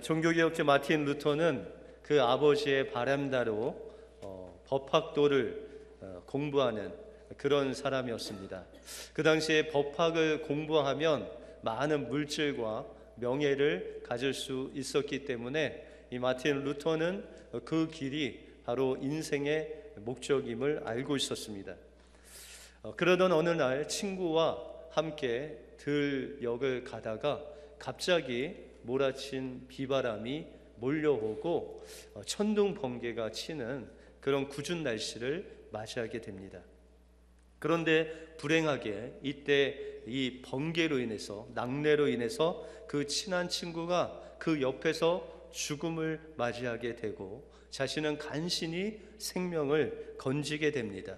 종교개혁자 마틴 루터는 그 아버지의 바람대로 법학도를 공부하는 그런 사람이었습니다. 그 당시에 법학을 공부하면 많은 물질과 명예를 가질 수 있었기 때문에 이 마틴 루터는 그 길이 바로 인생의 목적임을 알고 있었습니다. 그러던 어느 날 친구와 함께 들역을 가다가 갑자기 몰아친 비바람이 몰려오고 천둥 번개가 치는 그런 궂은 날씨를 맞이하게 됩니다. 그런데 불행하게 이때 이 번개로 인해서, 낙뢰로 인해서 그 친한 친구가 그 옆에서 죽음을 맞이하게 되고 자신은 간신히 생명을 건지게 됩니다.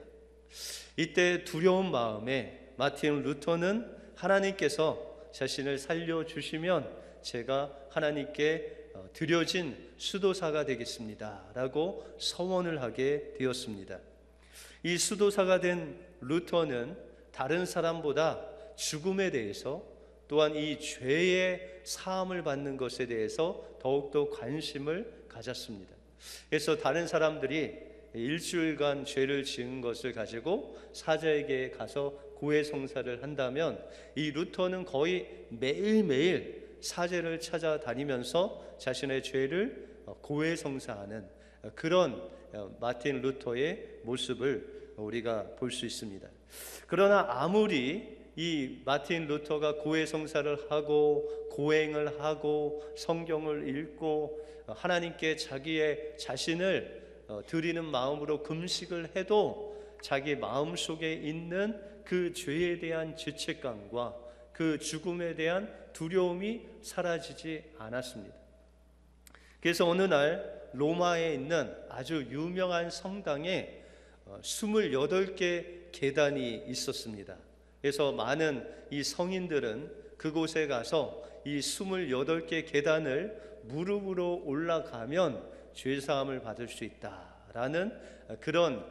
이때 두려운 마음에 마틴 루터는 하나님께서 자신을 살려주시면 제가 하나님께 드려진 수도사가 되겠습니다 라고 서원을 하게 되었습니다. 이 수도사가 된 루터는 다른 사람보다 죽음에 대해서, 또한 이 죄의 사함을 받는 것에 대해서 더욱더 관심을 가졌습니다. 그래서 다른 사람들이 일주일간 죄를 지은 것을 가지고 사자에게 가서 고해성사를 한다면 이 루터는 거의 매일매일 사제를 찾아다니면서 자신의 죄를 고해성사하는 그런 마틴 루터의 모습을 우리가 볼 수 있습니다. 그러나 아무리 이 마틴 루터가 고해성사를 하고 고행을 하고 성경을 읽고 하나님께 자기의 자신을 드리는 마음으로 금식을 해도 자기 마음속에 있는 그 죄에 대한 죄책감과 그 죽음에 대한 두려움이 사라지지 않았습니다. 그래서 어느 날 로마에 있는 아주 유명한 성당에 28개 계단이 있었습니다. 그래서 많은 이 성인들은 그곳에 가서 이 28개 계단을 무릎으로 올라가면 죄사함을 받을 수 있다라는 그런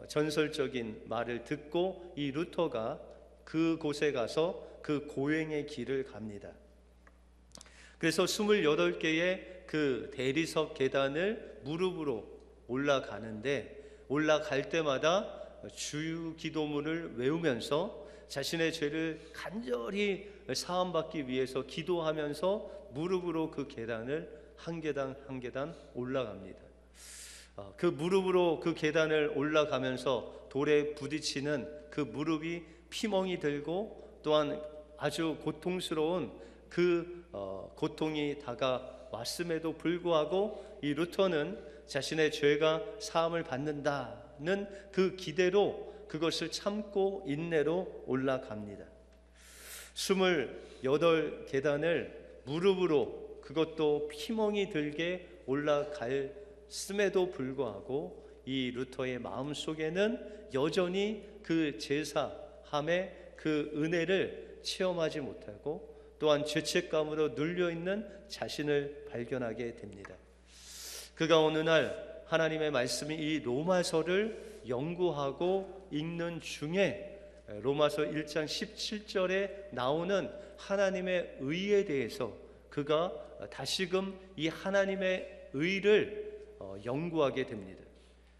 전설적인 말을 듣고 이 루터가 그곳에 가서 그 고행의 길을 갑니다. 그래서 28개의 그 대리석 계단을 무릎으로 올라가는데, 올라갈 때마다 주유 기도문을 외우면서 자신의 죄를 간절히 사함받기 위해서 기도하면서 무릎으로 그 계단을 한 계단 한 계단 올라갑니다. 그 무릎으로 그 계단을 올라가면서 돌에 부딪히는 그 무릎이 피멍이 들고 또한 아주 고통스러운 그 고통이 다가왔음에도 불구하고 이 루터는 자신의 죄가 사함을 받는다는 그 기대로 그것을 참고 인내로 올라갑니다. 28계단을 무릎으로, 그것도 피멍이 들게 올라갔음에도 불구하고 이 루터의 마음속에는 여전히 그 제사함의 그 은혜를 체험하지 못하고 또한 죄책감으로 눌려있는 자신을 발견하게 됩니다. 그가 어느 날 하나님의 말씀이 이 로마서를 연구하고 읽는 중에 로마서 1장 17절에 나오는 하나님의 의에 대해서 그가 다시금 이 하나님의 의를 연구하게 됩니다.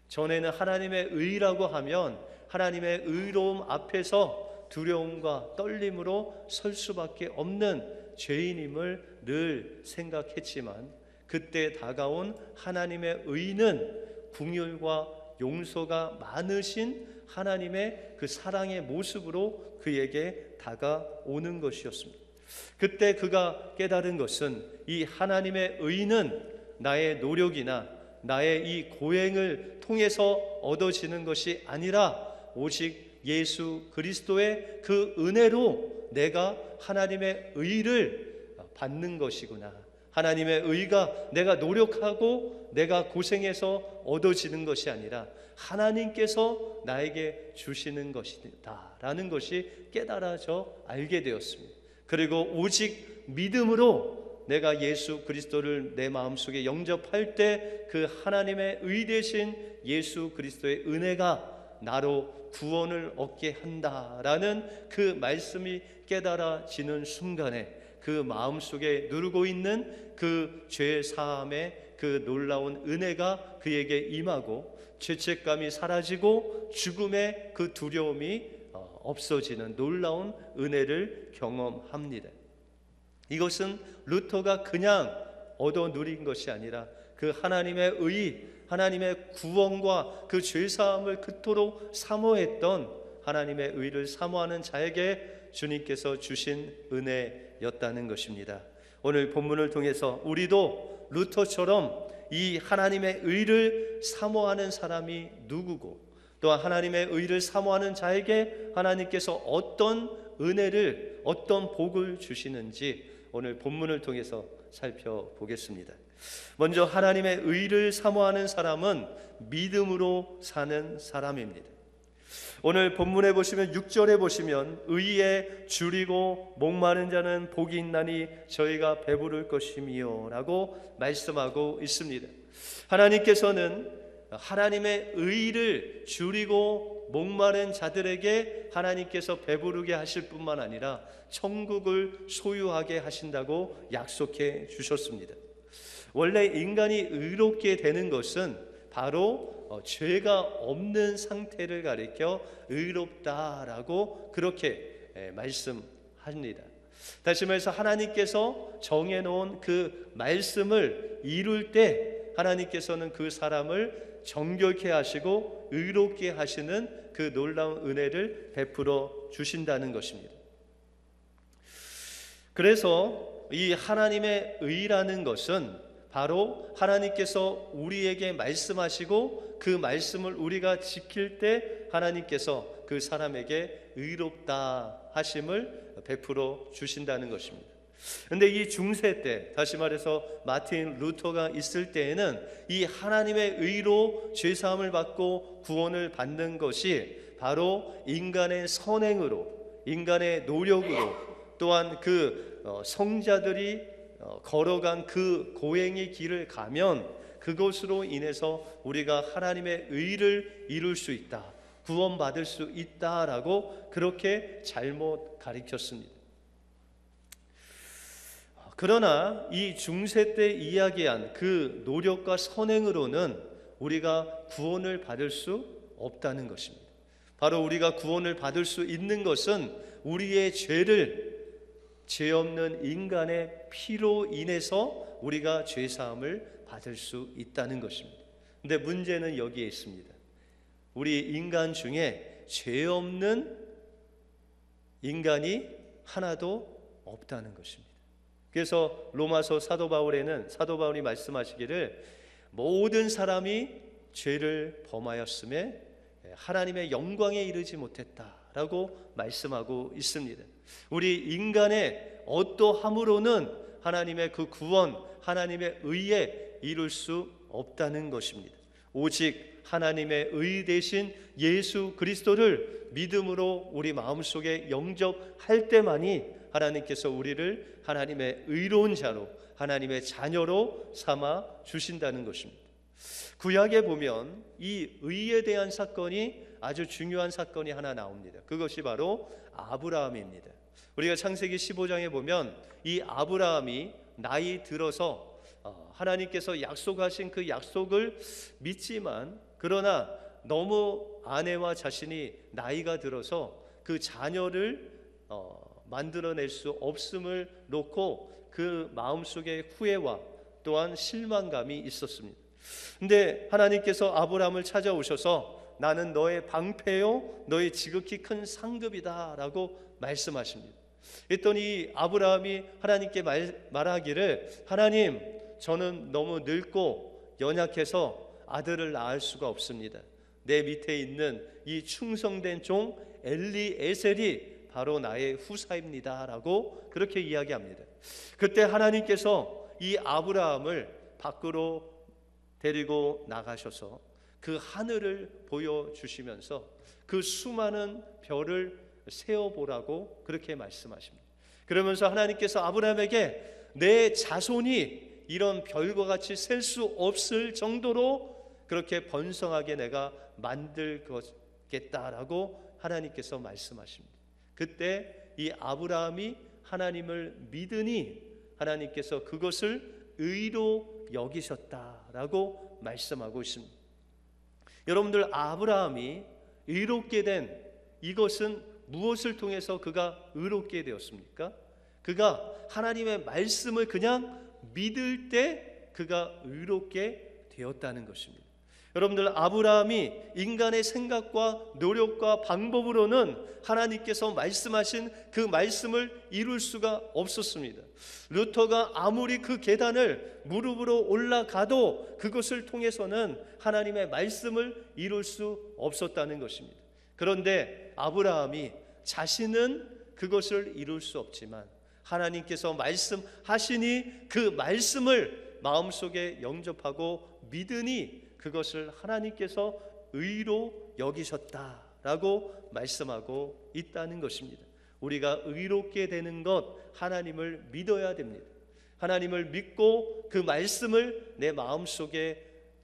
전에는 하나님의 의라고 하면 하나님의 의로움 앞에서 두려움과 떨림으로 설 수밖에 없는 죄인임을 늘 생각했지만, 그때 다가온 하나님의 의는 긍휼과 용서가 많으신 하나님의 그 사랑의 모습으로 그에게 다가오는 것이었습니다. 그때 그가 깨달은 것은 이 하나님의 의는 나의 노력이나 나의 이 고행을 통해서 얻어지는 것이 아니라 오직 예수 그리스도의 그 은혜로 내가 하나님의 의를 받는 것이구나. 하나님의 의가 내가 노력하고 내가 고생해서 얻어지는 것이 아니라 하나님께서 나에게 주시는 것이다 라는 것이 깨달아져 알게 되었습니다. 그리고 오직 믿음으로 내가 예수 그리스도를 내 마음속에 영접할 때 그 하나님의 의 되신 예수 그리스도의 은혜가 나로 구원을 얻게 한다라는 그 말씀이 깨달아지는 순간에 그 마음속에 누르고 있는 그 죄 사함의 그 놀라운 은혜가 그에게 임하고 죄책감이 사라지고 죽음의 그 두려움이 없어지는 놀라운 은혜를 경험합니다. 이것은 루터가 그냥 얻어 누린 것이 아니라 그 하나님의 의, 하나님의 구원과 그 죄사함을 그토록 사모했던 하나님의 의를 사모하는 자에게 주님께서 주신 은혜였다는 것입니다. 오늘 본문을 통해서 우리도 루터처럼 이 하나님의 의를 사모하는 사람이 누구고, 또한 하나님의 의를 사모하는 자에게 하나님께서 어떤 은혜를, 어떤 복을 주시는지 오늘 본문을 통해서 살펴보겠습니다. 먼저 하나님의 의를 사모하는 사람은 믿음으로 사는 사람입니다. 오늘 본문에 보시면 6절에 보시면 의에 줄이고 목마른 자는 복이 있나니 저희가 배부를 것이미요 라고 말씀하고 있습니다. 하나님께서는 하나님의 의를 줄이고 목마른 자들에게 하나님께서 배부르게 하실 뿐만 아니라 천국을 소유하게 하신다고 약속해 주셨습니다. 원래 인간이 의롭게 되는 것은 바로 죄가 없는 상태를 가리켜 의롭다라고 그렇게 말씀합니다. 다시 말해서 하나님께서 정해놓은 그 말씀을 이룰 때 하나님께서는 그 사람을 정결케 하시고 의롭게 하시는 그 놀라운 은혜를 베풀어 주신다는 것입니다. 그래서 이 하나님의 의라는 것은 바로 하나님께서 우리에게 말씀하시고 그 말씀을 우리가 지킬 때 하나님께서 그 사람에게 의롭다 하심을 베풀어 주신다는 것입니다. 그런데 이 중세 때, 다시 말해서 마틴 루터가 있을 때에는 이 하나님의 의로 죄사함을 받고 구원을 받는 것이 바로 인간의 선행으로, 인간의 노력으로, 또한 그 성자들이 걸어간 그 고행의 길을 가면 그것으로 인해서 우리가 하나님의 의를 이룰 수 있다, 구원받을 수 있다라고 그렇게 잘못 가르쳤습니다. 그러나 이 중세 때 이야기한 그 노력과 선행으로는 우리가 구원을 받을 수 없다는 것입니다. 바로 우리가 구원을 받을 수 있는 것은 우리의 죄를, 죄 없는 인간의 피로 인해서 우리가 죄사함을 받을 수 있다는 것입니다. 근데 문제는 여기에 있습니다. 우리 인간 중에 죄 없는 인간이 하나도 없다는 것입니다. 그래서 로마서 사도 바울이 말씀하시기를 모든 사람이 죄를 범하였음에 하나님의 영광에 이르지 못했다라고 말씀하고 있습니다. 우리 인간의 어떠함으로는 하나님의 그 구원, 하나님의 의에 이룰 수 없다는 것입니다. 오직 하나님의 의 대신 예수 그리스도를 믿음으로 우리 마음속에 영접할 때만이 하나님께서 우리를 하나님의 의로운 자로, 하나님의 자녀로 삼아 주신다는 것입니다. 구약에 보면 이 의에 대한 사건이 아주 중요한 사건이 하나 나옵니다. 그것이 바로 아브라함입니다. 우리가 창세기 15장에 보면 이 아브라함이 나이 들어서 하나님께서 약속하신 그 약속을 믿지만, 그러나 너무 아내와 자신이 나이가 들어서 그 자녀를 만들어낼 수 없음을 놓고 그 마음속에 후회와 또한 실망감이 있었습니다. 근데 하나님께서 아브라함을 찾아오셔서 나는 너의 방패요 너의 지극히 큰 상급이다 라고 말씀하십니다. 그랬더니 아브라함이 하나님께 말하기를, 하나님, 저는 너무 늙고 연약해서 아들을 낳을 수가 없습니다. 내 밑에 있는 이 충성된 종 엘리에셀이 바로 나의 후사입니다 라고 그렇게 이야기합니다. 그때 하나님께서 이 아브라함을 밖으로 데리고 나가셔서 그 하늘을 보여주시면서 그 수많은 별을 세어보라고 그렇게 말씀하십니다. 그러면서 하나님께서 아브라함에게 내 자손이 이런 별과 같이 셀 수 없을 정도로 그렇게 번성하게 내가 만들 것겠다라고 하나님께서 말씀하십니다. 그때 이 아브라함이 하나님을 믿으니 하나님께서 그것을 의로 여기셨다라고 말씀하고 있습니다. 여러분들, 아브라함이 의롭게 된 이것은 무엇을 통해서 그가 의롭게 되었습니까? 그가 하나님의 말씀을 그냥 믿을 때 그가 의롭게 되었다는 것입니다. 여러분들, 아브라함이 인간의 생각과 노력과 방법으로는 하나님께서 말씀하신 그 말씀을 이룰 수가 없었습니다. 루터가 아무리 그 계단을 무릎으로 올라가도 그것을 통해서는 하나님의 말씀을 이룰 수 없었다는 것입니다. 그런데 아브라함이 자신은 그것을 이룰 수 없지만 하나님께서 말씀하시니 그 말씀을 마음속에 영접하고 믿으니 그것을 하나님께서 의로 여기셨다라고 말씀하고 있다는 것입니다. 우리가 의롭게 되는 것, 하나님을 믿어야 됩니다. 하나님을 믿고 그 말씀을 내 마음속에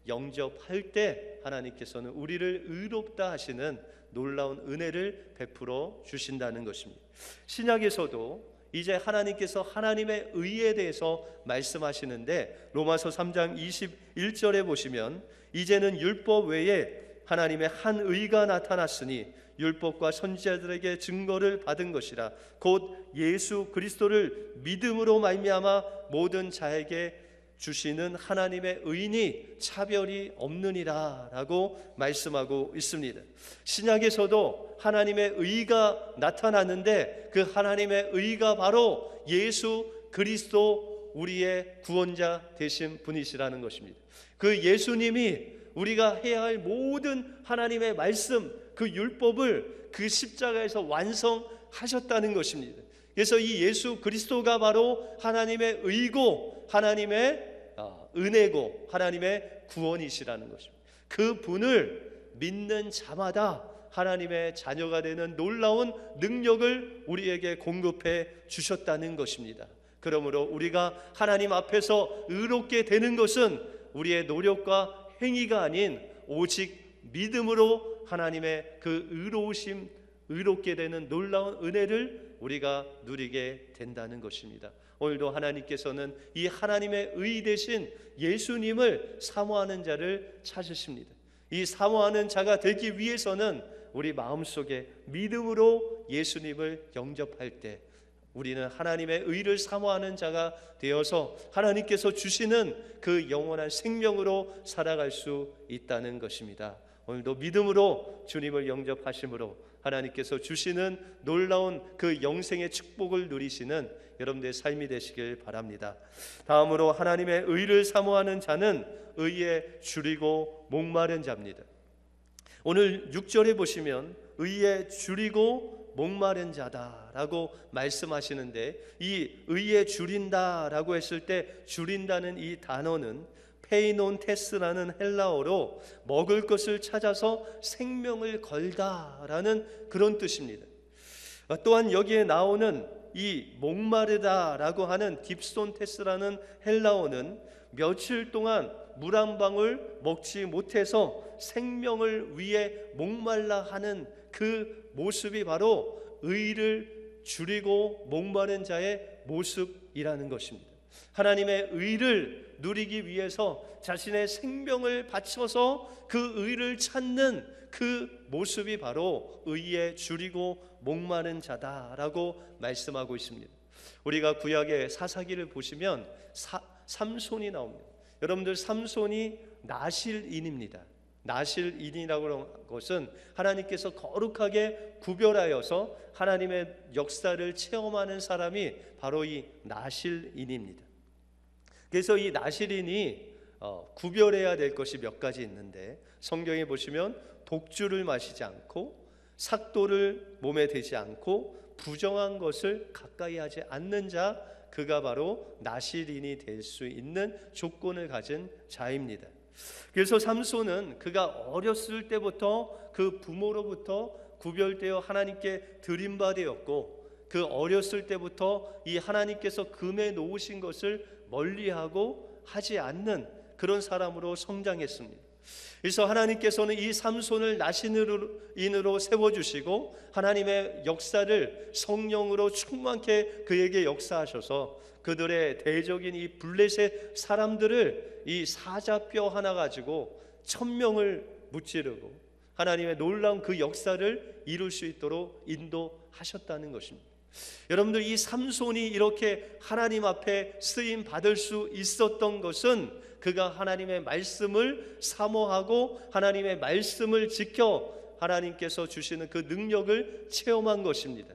영접할 때 하나님께서는 우리를 의롭다 하시는 놀라운 은혜를 베풀어 주신다는 것입니다. 신약에서도 이제 하나님께서 하나님의 의에 대해서 말씀하시는데 로마서 3장 21절에 보시면 이제는 율법 외에 하나님의 한 의가 나타났으니 율법과 선지자들에게 증거를 받은 것이라 곧 예수 그리스도를 믿음으로 말미암아 모든 자에게 주시는 하나님의 의니 차별이 없느니라 라고 말씀하고 있습니다. 신약에서도 하나님의 의가 나타났는데 그 하나님의 의가 바로 예수 그리스도 우리의 구원자 되신 분이시라는 것입니다. 그 예수님이 우리가 해야 할 모든 하나님의 말씀, 그 율법을 그 십자가에서 완성하셨다는 것입니다. 그래서 이 예수 그리스도가 바로 하나님의 의고 하나님의 은혜고 하나님의 구원이시라는 것입니다. 그 분을 믿는 자마다 하나님의 자녀가 되는 놀라운 능력을 우리에게 공급해 주셨다는 것입니다. 그러므로 우리가 하나님 앞에서 의롭게 되는 것은 우리의 노력과 행위가 아닌 오직 믿음으로 하나님의 그 의로우심, 의롭게 되는 놀라운 은혜를 우리가 누리게 된다는 것입니다. 오늘도 하나님께서는 이 하나님의 의 되신 예수님을 사모하는 자를 찾으십니다. 이 사모하는 자가 되기 위해서는 우리 마음속에 믿음으로 예수님을 영접할 때 우리는 하나님의 의를 사모하는 자가 되어서 하나님께서 주시는 그 영원한 생명으로 살아갈 수 있다는 것입니다. 오늘도 믿음으로 주님을 영접하심으로 하나님께서 주시는 놀라운 그 영생의 축복을 누리시는 여러분들의 삶이 되시길 바랍니다. 다음으로 하나님의 의를 사모하는 자는 의에 줄이고 목마른 자입니다. 오늘 6절에 보시면 의에 줄이고 목마른 자다라고 말씀하시는데 이 의에 줄인다라고 했을 때 줄인다는 이 단어는 페이논테스라는 헬라어로 먹을 것을 찾아서 생명을 걸다라는 그런 뜻입니다. 또한 여기에 나오는 이 목마르다라고 하는 딥손테스라는 헬라어는 며칠 동안 물 한 방울 먹지 못해서 생명을 위해 목말라 하는 그 모습이 바로 의를 줄이고 목마른 자의 모습이라는 것입니다. 하나님의 의를 누리기 위해서 자신의 생명을 바쳐서 그 의를 찾는 그 모습이 바로 의에 줄이고 목마른 자다라고 말씀하고 있습니다. 우리가 구약의 사사기를 보시면 삼손이 나옵니다. 여러분들, 삼손이 나실인입니다. 나실인이라고 하는 것은 하나님께서 거룩하게 구별하여서 하나님의 역사를 체험하는 사람이 바로 이 나실인입니다. 그래서 이 나실인이 구별해야 될 것이 몇 가지 있는데 성경에 보시면 독주를 마시지 않고 삭도를 몸에 대지 않고 부정한 것을 가까이 하지 않는 자, 그가 바로 나실인이 될 수 있는 조건을 가진 자입니다. 그래서 삼손은 그가 어렸을 때부터 그 부모로부터 구별되어 하나님께 드림받았고 그 어렸을 때부터 이 하나님께서 금해 놓으신 것을 멀리하고 하지 않는 그런 사람으로 성장했습니다. 그래서 하나님께서는 이 삼손을 나신인으로 세워주시고 하나님의 역사를 성령으로 충만케 그에게 역사하셔서 그들의 대적인 이 블레셋 사람들을 이 사자뼈 하나 가지고 1000명을 무찌르고 하나님의 놀라운 그 역사를 이룰 수 있도록 인도하셨다는 것입니다. 여러분들, 이 삼손이 이렇게 하나님 앞에 쓰임 받을 수 있었던 것은 그가 하나님의 말씀을 사모하고 하나님의 말씀을 지켜 하나님께서 주시는 그 능력을 체험한 것입니다.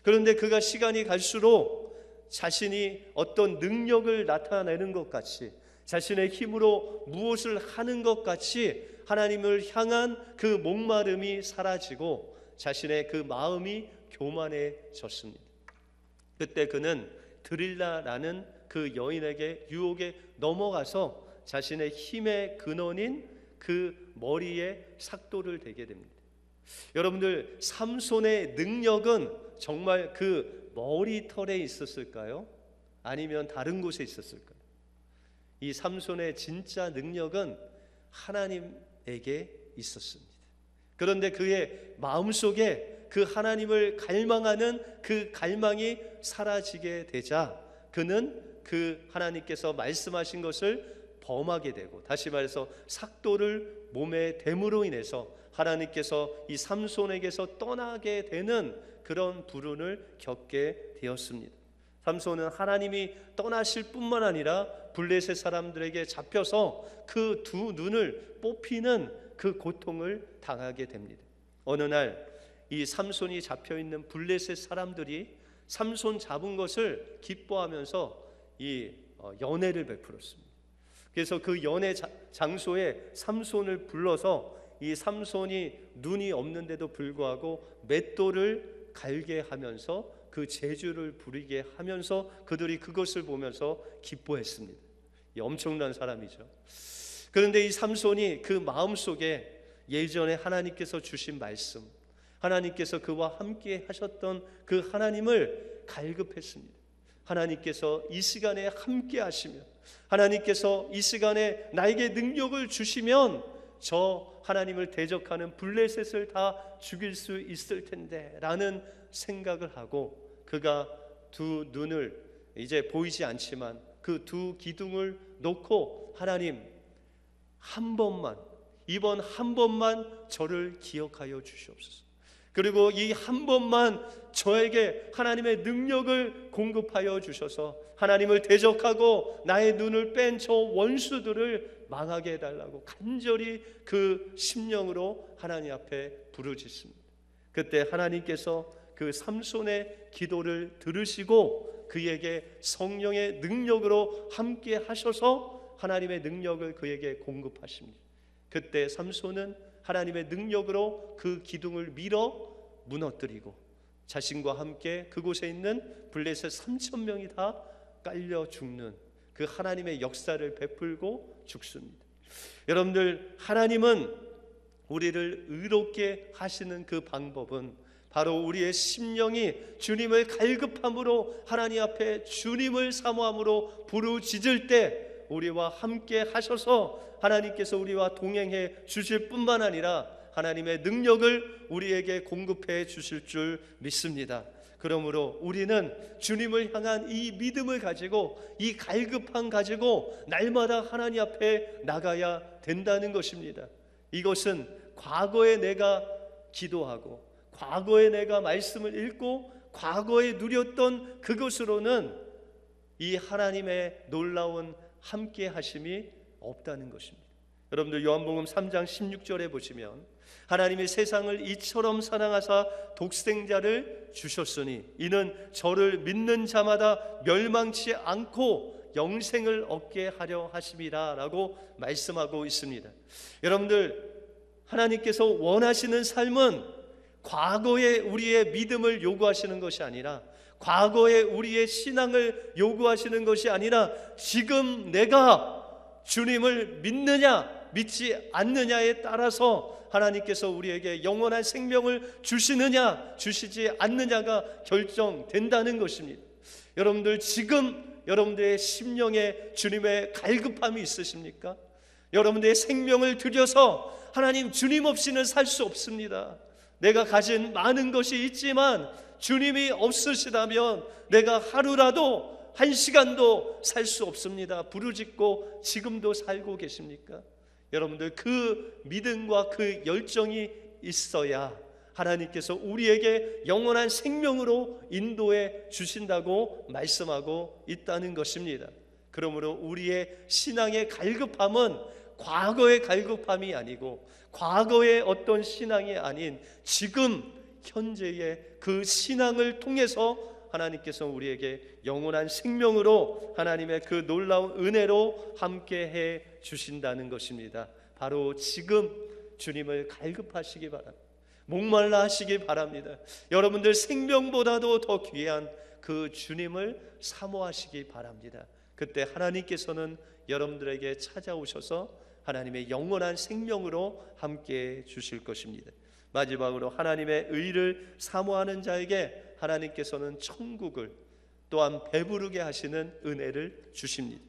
그런데 그가 시간이 갈수록 자신이 어떤 능력을 나타내는 것 같이, 자신의 힘으로 무엇을 하는 것 같이 하나님을 향한 그 목마름이 사라지고 자신의 그 마음이 교만해졌습니다. 그때 그는 드릴라라는 그 여인에게 유혹에 넘어가서 자신의 힘의 근원인 그 머리에 삭도를 대게 됩니다. 여러분들, 삼손의 능력은 정말 그 머리털에 있었을까요? 아니면 다른 곳에 있었을까요? 이 삼손의 진짜 능력은 하나님에게 있었습니다. 그런데 그의 마음속에 그 하나님을 갈망하는 그 갈망이 사라지게 되자 그는 그 하나님께서 말씀하신 것을 범하게 되고, 다시 말해서 삭도를 몸에 댐으로 인해서 하나님께서 이 삼손에게서 떠나게 되는 그런 불운을 겪게 되었습니다. 삼손은 하나님이 떠나실 뿐만 아니라 블레셋 사람들에게 잡혀서 그 두 눈을 뽑히는 그 고통을 당하게 됩니다. 어느 날 이 삼손이 잡혀있는 블레셋 사람들이 삼손 잡은 것을 기뻐하면서 이 연회를 베풀었습니다. 그래서 그 연회 장소에 삼손을 불러서 이 삼손이 눈이 없는데도 불구하고 맷돌을 갈게 하면서 그 재주를 부리게 하면서 그들이 그것을 보면서 기뻐했습니다. 엄청난 사람이죠. 그런데 이 삼손이 그 마음속에 예전에 하나님께서 주신 말씀, 하나님께서 그와 함께 하셨던 그 하나님을 갈급했습니다. 하나님께서 이 시간에 함께 하시면, 하나님께서 이 시간에 나에게 능력을 주시면 저 하나님을 대적하는 블레셋을 다 죽일 수 있을 텐데 라는 생각을 하고 그가 두 눈을 이제 보이지 않지만 그 두 기둥을 놓고 하나님, 한 번만, 이번 한 번만 저를 기억하여 주시옵소서. 그리고 이 한 번만 저에게 하나님의 능력을 공급하여 주셔서 하나님을 대적하고 나의 눈을 뺀 저 원수들을 망하게 해달라고 간절히 그 심령으로 하나님 앞에 부르짖습니다. 그때 하나님께서 그 삼손의 기도를 들으시고 그에게 성령의 능력으로 함께 하셔서 하나님의 능력을 그에게 공급하십니다. 그때 삼손은 하나님의 능력으로 그 기둥을 밀어 무너뜨리고 자신과 함께 그곳에 있는 블레셋 3,000명이 다 깔려 죽는 그 하나님의 역사를 베풀고 죽습니다. 여러분들, 하나님은 우리를 의롭게 하시는 그 방법은 바로 우리의 심령이 주님을 갈급함으로 하나님 앞에 주님을 사모함으로 부르짖을 때 우리와 함께 하셔서 하나님께서 우리와 동행해 주실 뿐만 아니라 하나님의 능력을 우리에게 공급해 주실 줄 믿습니다. 그러므로 우리는 주님을 향한 이 믿음을 가지고, 이 갈급함 가지고 날마다 하나님 앞에 나가야 된다는 것입니다. 이것은 과거에 내가 기도하고 과거에 내가 말씀을 읽고 과거에 누렸던 그것으로는 이 하나님의 놀라운 함께 하심이 없다는 것입니다. 여러분들, 요한복음 3장 16절에 보시면 하나님이 세상을 이처럼 사랑하사 독생자를 주셨으니 이는 저를 믿는 자마다 멸망치 않고 영생을 얻게 하려 하심이라 라고 말씀하고 있습니다. 여러분들, 하나님께서 원하시는 삶은 과거에 우리의 믿음을 요구하시는 것이 아니라, 과거에 우리의 신앙을 요구하시는 것이 아니라 지금 내가 주님을 믿느냐 믿지 않느냐에 따라서 하나님께서 우리에게 영원한 생명을 주시느냐 주시지 않느냐가 결정된다는 것입니다. 여러분들, 지금 여러분들의 심령에 주님의 갈급함이 있으십니까? 여러분들의 생명을 들여서 하나님 주님 없이는 살 수 없습니다. 내가 가진 많은 것이 있지만 주님이 없으시다면 내가 하루라도 한 시간도 살 수 없습니다. 부르짖고 지금도 살고 계십니까? 여러분들 그 믿음과 그 열정이 있어야 하나님께서 우리에게 영원한 생명으로 인도해 주신다고 말씀하고 있다는 것입니다. 그러므로 우리의 신앙의 갈급함은 과거의 갈급함이 아니고 과거의 어떤 신앙이 아닌 지금 현재의 그 신앙을 통해서 하나님께서 우리에게 영원한 생명으로 하나님의 그 놀라운 은혜로 함께해 주신다는 것입니다. 바로 지금 주님을 갈급하시기 바랍니다. 목말라 하시기 바랍니다. 여러분들 생명보다도 더 귀한 그 주님을 사모하시기 바랍니다. 그때 하나님께서는 여러분들에게 찾아오셔서 하나님의 영원한 생명으로 함께해 주실 것입니다. 마지막으로 하나님의 의를 사모하는 자에게 하나님께서는 천국을 또한 배부르게 하시는 은혜를 주십니다.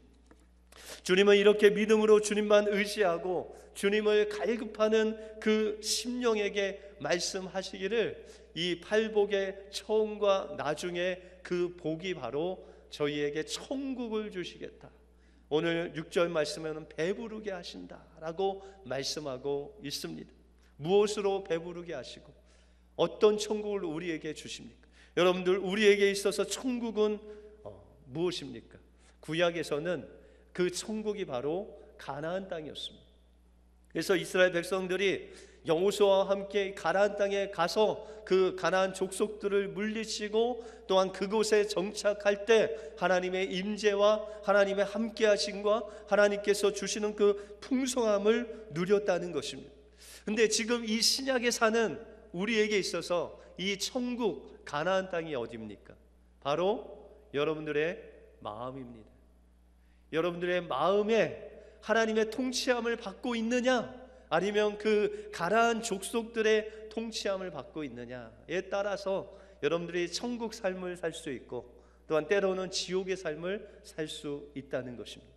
주님은 이렇게 믿음으로 주님만 의지하고 주님을 갈급하는 그 심령에게 말씀하시기를 이 팔복의 처음과 나중에 그 복이 바로 저희에게 천국을 주시겠다. 오늘 6절 말씀에는 배부르게 하신다라고 말씀하고 있습니다. 무엇으로 배부르게 하시고 어떤 천국을 우리에게 주십니까? 여러분들 우리에게 있어서 천국은 무엇입니까? 구약에서는 그 천국이 바로 가나안 땅이었습니다. 그래서 이스라엘 백성들이 여호수아와 함께 가나안 땅에 가서 그 가나안 족속들을 물리치고 또한 그곳에 정착할 때 하나님의 임재와 하나님의 함께하심과 하나님께서 주시는 그 풍성함을 누렸다는 것입니다. 근데 지금 이 신약에 사는 우리에게 있어서 이 천국 가나안 땅이 어디입니까? 바로 여러분들의 마음입니다. 여러분들의 마음에 하나님의 통치함을 받고 있느냐, 아니면 그 가나안 족속들의 통치함을 받고 있느냐에 따라서 여러분들이 천국 삶을 살 수 있고 또한 때로는 지옥의 삶을 살 수 있다는 것입니다.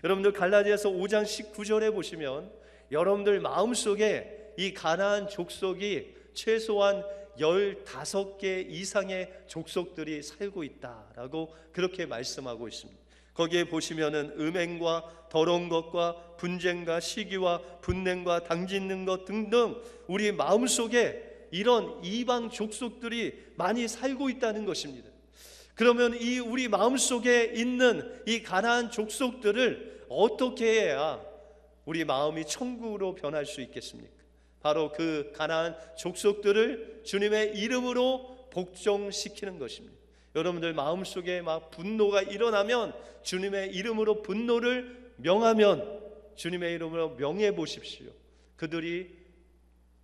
여러분들 갈라디아서 5장 19절에 보시면 여러분들 마음속에 이 가나안 족속이 최소한 15개 이상의 족속들이 살고 있다라고 그렇게 말씀하고 있습니다. 거기에 보시면은 음행과 더러운 것과 분쟁과 시기와 분냄과 당짓는 것 등등 우리 마음속에 이런 이방 족속들이 많이 살고 있다는 것입니다. 그러면 이 우리 마음속에 있는 이 가나안 족속들을 어떻게 해야 우리 마음이 천국으로 변할 수 있겠습니까? 바로 그 가나안 족속들을 주님의 이름으로 복종시키는 것입니다. 여러분들 마음속에 막 분노가 일어나면 주님의 이름으로 분노를 명하면 주님의 이름으로 명해 보십시오. 그들이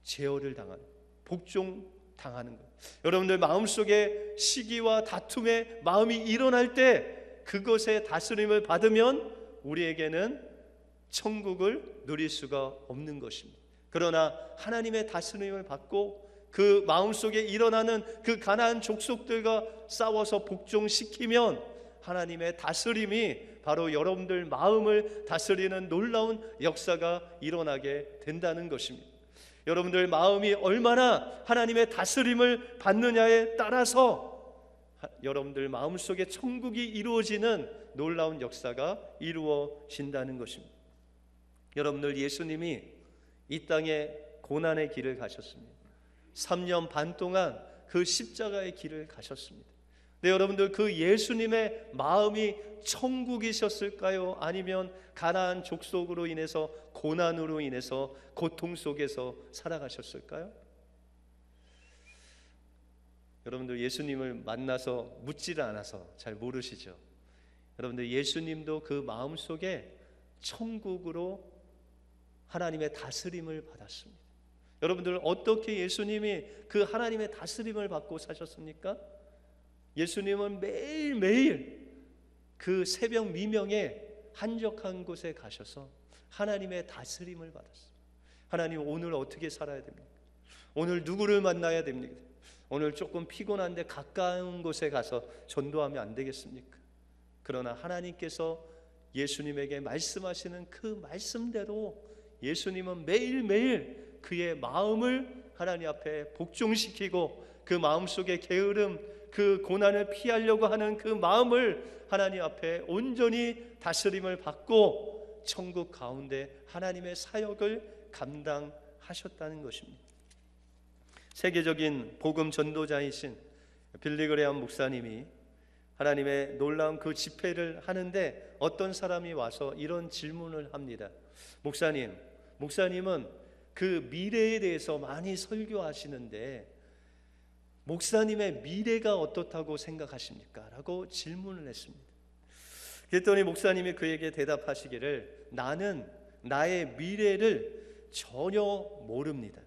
제어를 당하는, 복종당하는 것. 여러분들 마음속에 시기와 다툼의 마음이 일어날 때 그것의 다스림을 받으면 우리에게는 천국을 누릴 수가 없는 것입니다. 그러나 하나님의 다스림을 받고 그 마음속에 일어나는 그 가나안 족속들과 싸워서 복종시키면 하나님의 다스림이 바로 여러분들 마음을 다스리는 놀라운 역사가 일어나게 된다는 것입니다. 여러분들 마음이 얼마나 하나님의 다스림을 받느냐에 따라서 여러분들 마음속에 천국이 이루어지는 놀라운 역사가 이루어진다는 것입니다. 여러분들 예수님이 이 땅에 고난의 길을 가셨습니다. 3년 반 동안 그 십자가의 길을 가셨습니다. 네, 여러분들 그 예수님의 마음이 천국이셨을까요? 아니면 가나안 족속으로 인해서 고난으로 인해서 고통 속에서 살아가셨을까요? 여러분들 예수님을 만나서 묻지를 않아서 잘 모르시죠? 여러분들 예수님도 그 마음속에 천국으로 하나님의 다스림을 받았습니다. 여러분들 어떻게 예수님이 그 하나님의 다스림을 받고 사셨습니까? 예수님은 매일매일 그 새벽 미명에 한적한 곳에 가셔서 하나님의 다스림을 받았어요. 하나님 오늘 어떻게 살아야 됩니까? 오늘 누구를 만나야 됩니까? 오늘 조금 피곤한데 가까운 곳에 가서 전도하면 안 되겠습니까? 그러나 하나님께서 예수님에게 말씀하시는 그 말씀대로 예수님은 매일매일 그의 마음을 하나님 앞에 복종시키고 그 마음속의 게으름, 그 고난을 피하려고 하는 그 마음을 하나님 앞에 온전히 다스림을 받고 천국 가운데 하나님의 사역을 감당하셨다는 것입니다. 세계적인 복음 전도자이신 빌리그레암 목사님이 하나님의 놀라운 그 집회를 하는데 어떤 사람이 와서 이런 질문을 합니다. 목사님은 그 미래에 대해서 많이 설교하시는데 목사님의 미래가 어떻다고 생각하십니까? 라고 질문을 했습니다. 그랬더니 목사님이 그에게 대답하시기를, 나는 나의 미래를 전혀 모릅니다.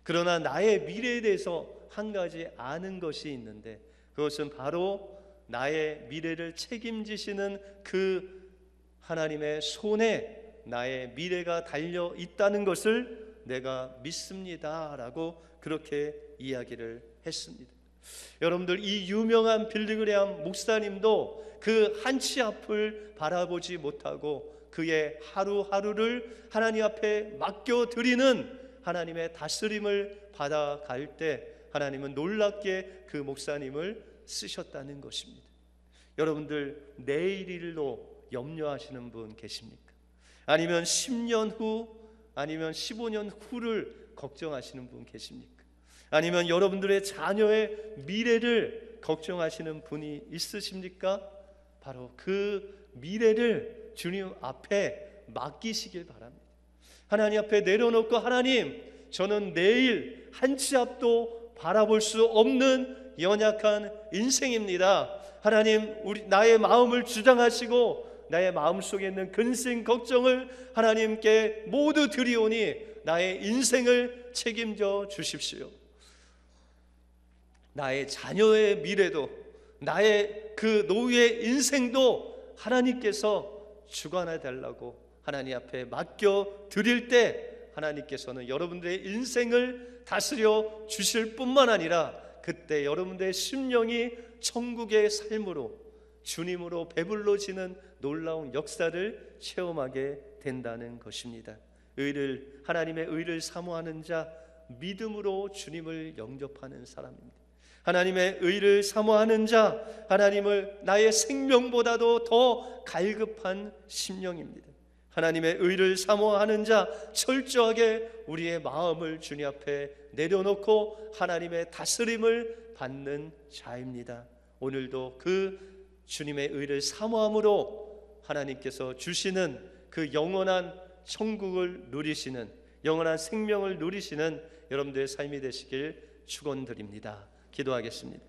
그러나 나의 미래에 대해서 한 가지 아는 것이 있는데 그것은 바로 나의 미래를 책임지시는 그 하나님의 손에 나의 미래가 달려 있다는 것을 내가 믿습니다 라고 그렇게 이야기를 했습니다. 여러분들, 이 유명한 빌리그레암 목사님도 그 한치 앞을 바라보지 못하고 그의 하루하루를 하나님 앞에 맡겨드리는 하나님의 다스림을 받아갈 때 하나님은 놀랍게 그 목사님을 쓰셨다는 것입니다. 여러분들, 내일 일로 염려하시는 분 계십니까? 아니면 10년 후, 아니면 15년 후를 걱정하시는 분 계십니까? 아니면 여러분들의 자녀의 미래를 걱정하시는 분이 있으십니까? 바로 그 미래를 주님 앞에 맡기시길 바랍니다. 하나님 앞에 내려놓고, 하나님, 저는 내일 한치 앞도 바라볼 수 없는 연약한 인생입니다. 하나님, 나의 마음을 주장하시고 나의 마음속에 있는 근심 걱정을 하나님께 모두 드리오니 나의 인생을 책임져 주십시오. 나의 자녀의 미래도, 나의 그 노후의 인생도 하나님께서 주관해 달라고 하나님 앞에 맡겨 드릴 때 하나님께서는 여러분들의 인생을 다스려 주실 뿐만 아니라 그때 여러분들의 심령이 천국의 삶으로, 주님으로 배불러지는 놀라운 역사를 체험하게 된다는 것입니다. 하나님의 의를 사모하는 자, 믿음으로 주님을 영접하는 사람입니다. 하나님의 의를 사모하는 자, 하나님을 나의 생명보다도 더 갈급한 심령입니다. 하나님의 의를 사모하는 자, 철저하게 우리의 마음을 주님 앞에 내려놓고 하나님의 다스림을 받는 자입니다. 오늘도 그 주님의 의를 사모함으로 하나님께서 주시는 그 영원한 천국을 누리시는, 영원한 생명을 누리시는 여러분들의 삶이 되시길 축원드립니다. 기도하겠습니다.